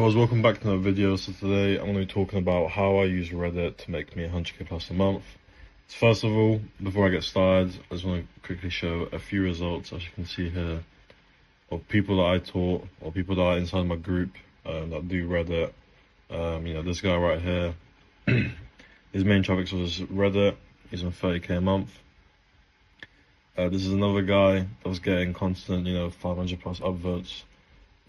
Guys, welcome back to another video. So today I'm going to be talking about how I use Reddit to make me 100k plus a month. So first of all, before I get started, I just want to quickly show a few results, as you can see here, of people that I taught or people that are inside my group that do Reddit. This guy right here, his main traffic source is Reddit. He's on 30k a month. This is another guy that was getting constant, 500 plus upvotes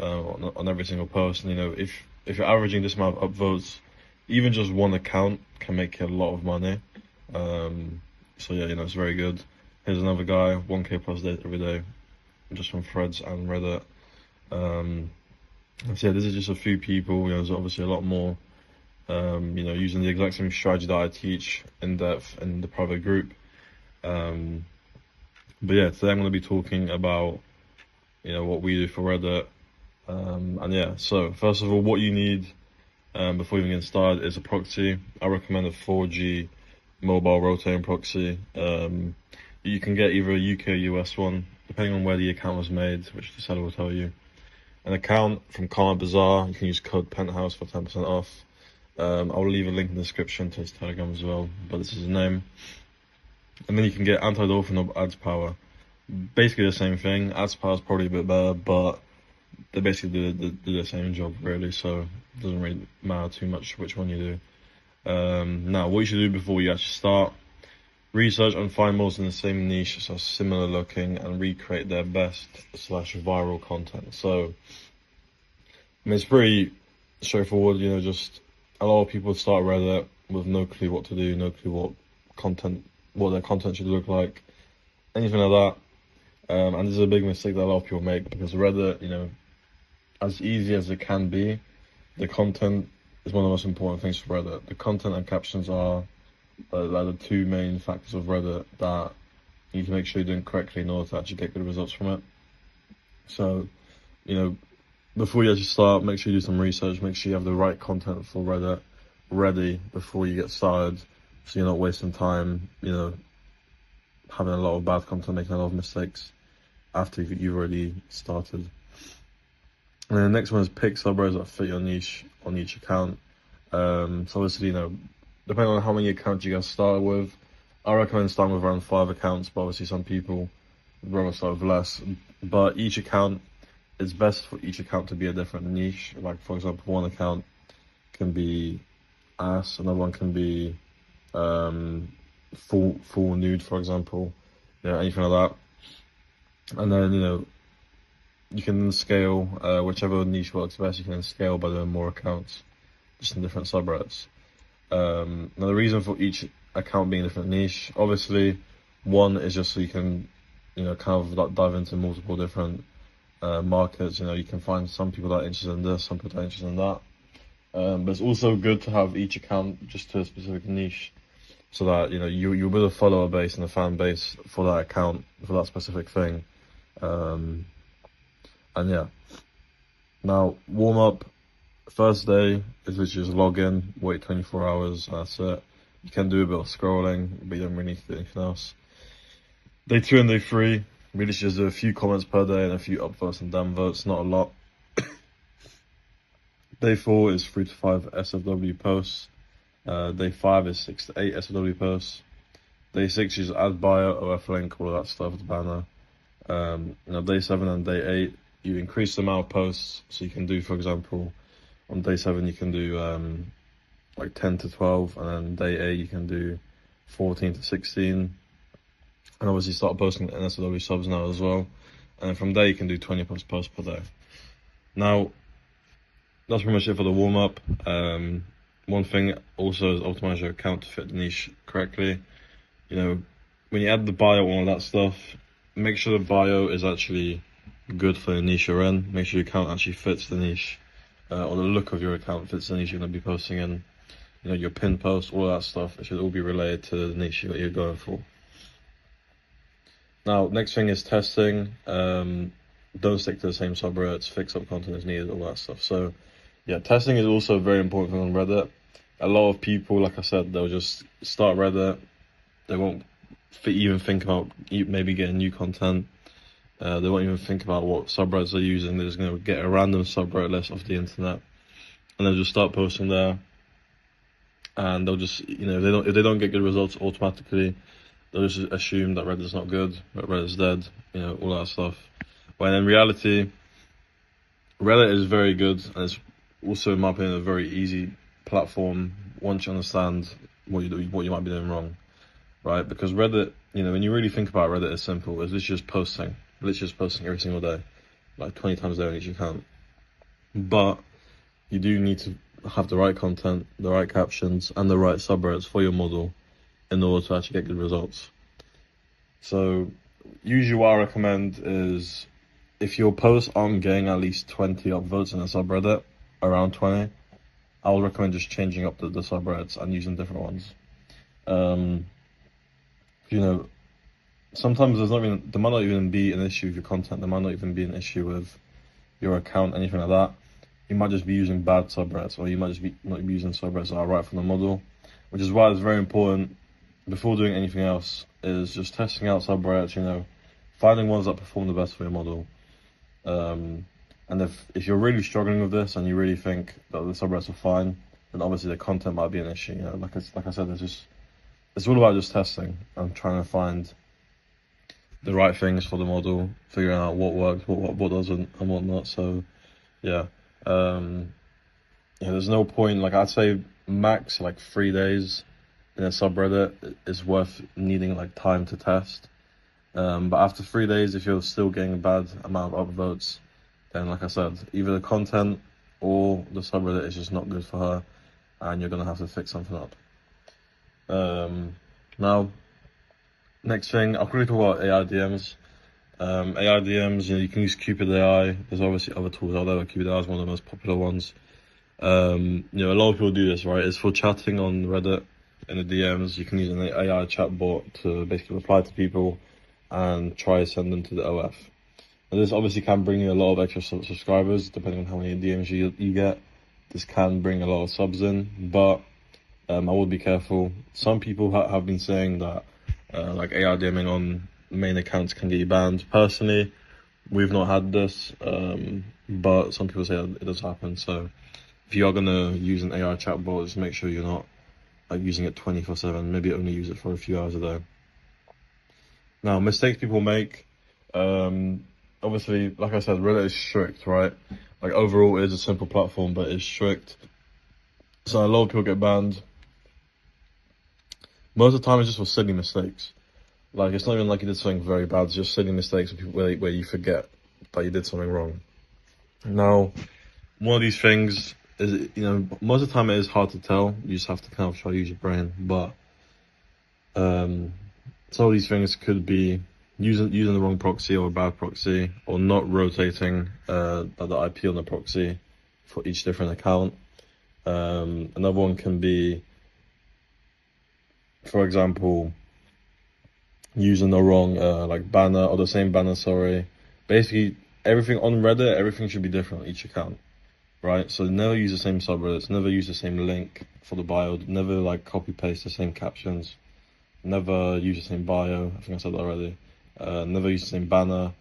on every single post. And, if you're averaging this amount of upvotes, even just one account can make you a lot of money. So yeah, it's very good. Here's another guy, 1k plus days every day, just from threads and Reddit. So yeah, this is just a few people. There's obviously a lot more. Using the exact same strategy that I teach in depth in the private group. But yeah, today I'm going to be talking about, what we do for Reddit. So first of all, what you need before even getting started is a proxy. I recommend a 4G mobile rotating proxy. You can get either a UK or US one, depending on where the account was made, which the seller will tell you. An account from Karma Bazaar, you can use code Penthouse for 10% off. I'll leave a link in the description to his Telegram as well, but this is his name. And then you can get Anti-Dolphin or Ads Power. Basically the same thing. Ads Power is probably a bit better, but they basically do the same job, really, so it doesn't really matter too much which one you do. Now, what you should do before you actually start: research and find models in the same niche, so similar looking, and recreate their best / viral content. So, it's pretty straightforward, just a lot of people start Reddit with no clue what to do, no clue what their content should look like, anything like that. And this is a big mistake that a lot of people make, because Reddit, as easy as it can be, the content is one of the most important things for Reddit. The content and captions are like the two main factors of Reddit that you need to make sure you're doing correctly in order to actually get good results from it. So, before you actually start, make sure you do some research, make sure you have the right content for Reddit ready before you get started, so you're not wasting time, having a lot of bad content, making a lot of mistakes after you've already started. And then the next one is pick subreddits that fit your niche on each account. So obviously, depending on how many accounts you guys start with, I recommend starting with around 5 accounts, but obviously some people would rather start with less. But each account, it's best for each account to be a different niche. Like, for example, one account can be ass, another one can be full nude, for example, anything like that. And then, you can then scale, whichever niche works best, you can then scale by doing more accounts, just in different subreddits. Now, the reason for each account being a different niche, obviously, one is just so you can, kind of dive into multiple different markets. You can find some people that are interested in this, some people that are interested in that. But it's also good to have each account just to a specific niche, so that, you build a follower base and a fan base for that account, for that specific thing. And yeah, now warm up, first day is literally just log in, wait 24 hours, and that's it. You can do a bit of scrolling, but you don't really need to do anything else. Day 2 and day 3, really just do a few comments per day and a few upvotes and downvotes, not a lot. Day 4 is 3 to 5 SFW posts. Day 5 is 6 to 8 SFW posts. Day 6 is add bio, OF link, all of that stuff, the banner. Day 7 and day 8, you increase the amount of posts, so you can do, for example, on day 7 you can do like 10 to 12, and then day 8 you can do 14 to 16, and obviously start posting NSFW subs now as well, and then from there you can do 20 plus posts per day. Now, that's pretty much it for the warm-up. One thing also is optimize your account to fit the niche correctly. When you add the bio and all that stuff, make sure the bio is actually good for the niche you're in. Make sure your account actually fits the niche, or the look of your account fits the niche you're going to be posting in. Your pin post, all that stuff, it should all be related to the niche that you're going for. Now, next thing is testing. Don't stick to the same subreddits, fix up content as needed, all that stuff. So yeah, testing is also a very important thing on Reddit. A lot of people, like I said, they'll just start Reddit, they won't even think about maybe getting new content. They won't even think about what subreddits they're using. They're just going to get a random subreddit list off the internet, and they'll just start posting there, and they'll just, if they don't get good results automatically, they'll just assume that Reddit's not good, that Reddit's dead, all that stuff. When in reality, Reddit is very good, and it's also, in my opinion, a very easy platform once you understand what you might be doing wrong, right? Because Reddit, when you really think about Reddit, it's simple. It's literally just posting every single day, like 20 times a day on each account. But you do need to have the right content, the right captions, and the right subreddits for your model in order to actually get good results. So usually what I recommend is, if your posts aren't getting at least 20 upvotes in a subreddit, around 20, I would recommend just changing up the subreddits and using different ones. Sometimes there might not even be an issue with your content, there might not even be an issue with your account, anything like that. You might just be using bad subreddits, or you might just be not using subreddits that are right for the model, which is why it's very important, before doing anything else, is just testing out subreddits, finding ones that perform the best for your model. And if you're really struggling with this and you really think that the subreddits are fine, then obviously the content might be an issue. Like I said, it's all about just testing and trying to find the right things for the model, figuring out what works, what doesn't, and whatnot. So yeah, there's no point. Like, I'd say max 3 days in a subreddit is worth needing time to test. But after 3 days, if you're still getting a bad amount of upvotes, then like I said, either the content or the subreddit is just not good for her, and you're gonna have to fix something up. Now, next thing, I'll quickly talk about AI DMs. AI DMs, you can use Cupid AI. There's obviously other tools out there, but Cupid AI is one of the most popular ones. A lot of people do this, right? It's for chatting on Reddit in the DMs. You can use an AI chatbot to basically reply to people and try to send them to the OF. And this obviously can bring you a lot of extra subscribers, depending on how many DMs you get. This can bring a lot of subs in, but I would be careful. Some people have been saying that AI DMing on main accounts can get you banned. Personally, we've not had this, but some people say that it does happen. So if you are gonna use an AI chatbot, just make sure you're not using it 24/7. Maybe only use it for a few hours a day. Now, mistakes people make. Obviously, like I said, Reddit is strict, right? Overall, it is a simple platform, but it's strict. So a lot of people get banned. Most of the time, it's just for silly mistakes. It's not even like you did something very bad. It's just silly mistakes where you forget that you did something wrong. Now, one of these things is, most of the time it is hard to tell. You just have to kind of try to use your brain. But some of these things could be using the wrong proxy or a bad proxy, or not rotating the IP on the proxy for each different account. Another one can be, for example, using the wrong banner, or the same banner, sorry. Basically, everything on Reddit, everything should be different on each account, right? So never use the same subreddits, never use the same link for the bio, never copy paste the same captions, never use the same bio. I think I said that already. Never use the same banner.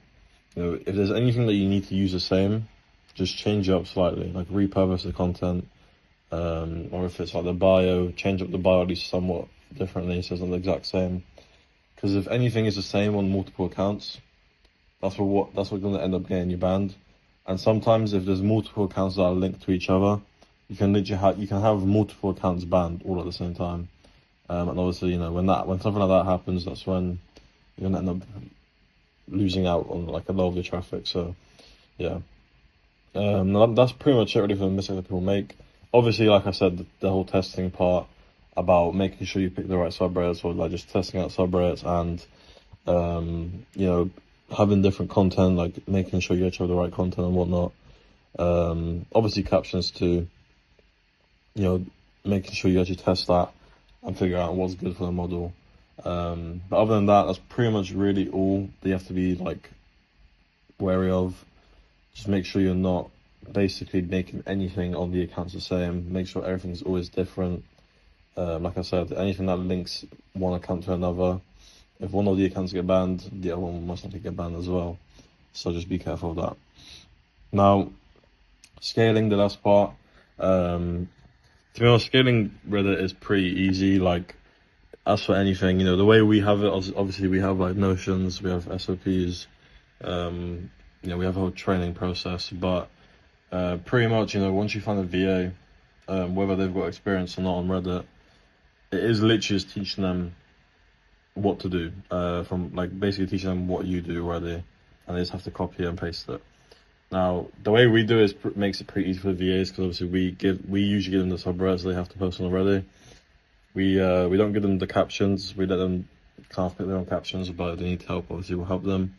If there's anything that you need to use the same, just change it up slightly, repurpose the content, or if it's the bio, change up the bio at least somewhat differently so it's not the exact same. Because if anything is the same on multiple accounts, that's what's going to end up getting you banned. And sometimes if there's multiple accounts that are linked to each other, you can have multiple accounts banned all at the same time. And obviously, when something like that happens, that's when you're gonna end up losing out on a lot of the traffic. So yeah, that's pretty much it really for the mistakes that people make. Obviously, like I said, the whole testing part about making sure you pick the right subreddits, or just testing out subreddits, and having different content, making sure you actually have the right content and whatnot. Obviously captions too, making sure you actually test that and figure out what's good for the model. But other than that, that's pretty much really all that you have to be wary of. Just make sure you're not basically making anything on the accounts the same. Make sure everything's always different. Like I said, anything that links one account to another, if one of the accounts get banned, the other one must likely get banned as well. So just be careful of that. Now, scaling, the last part. To be honest, scaling Reddit is pretty easy. Like, as for anything, the way we have it, obviously we have like Notions, we have SOPs, we have a whole training process, but pretty much, once you find a VA, whether they've got experience or not on Reddit, it is literally just teaching them what to do, from like basically teaching them what you do already, and they just have to copy and paste it. Now, the way we do it makes it pretty easy for the VAs, because obviously we usually give them the subreddits they have to post on already. We don't give them the captions. We let them kind of pick their own captions, but if they need help, obviously we'll help them.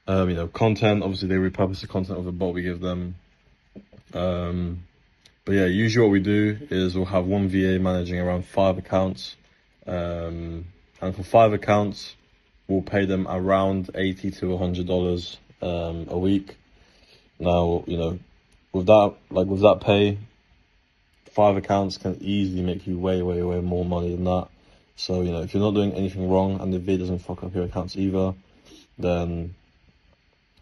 Content, obviously they repurpose the content of the bot we give them. But yeah, usually what we do is we'll have one VA managing around 5 accounts. And for 5 accounts, we'll pay them around $80 to $100 a week. Now, with that pay, 5 accounts can easily make you way more money than that. So, if you're not doing anything wrong and the VA doesn't fuck up your accounts either, then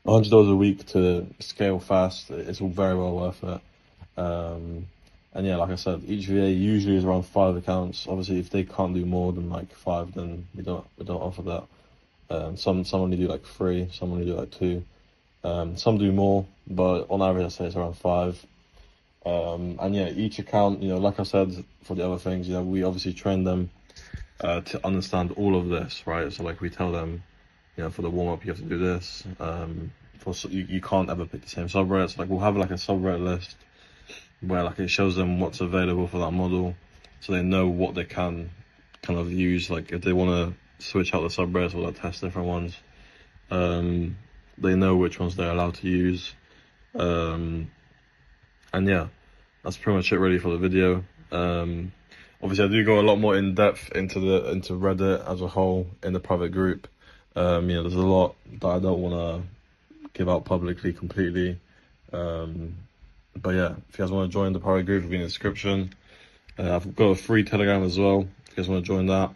$100 a week to scale fast, it's all very well worth it. And yeah, like I said, each VA usually is around 5 accounts. Obviously, if they can't do more than like 5, then we don't offer that. Some only do like 3, some only do like 2. Some do more, but on average, I say it's around 5. And yeah, each account, like I said, for the other things, we obviously train them to understand all of this, right? So like we tell them, for the warm-up, you have to do this. You can't ever pick the same subreddits. Like we'll have like a subreddit list where like it shows them what's available for that model, so they know what they can kind of use. Like if they want to switch out the subreddits or like test different ones, they know which ones they're allowed to use. And yeah, that's pretty much it really for the video. Obviously I do go a lot more in depth into Reddit as a whole in the private group. There's a lot that I don't want to give out publicly completely. But yeah, if you guys want to join the private group, it'll be in the description. I've got a free Telegram as well, if you guys want to join that.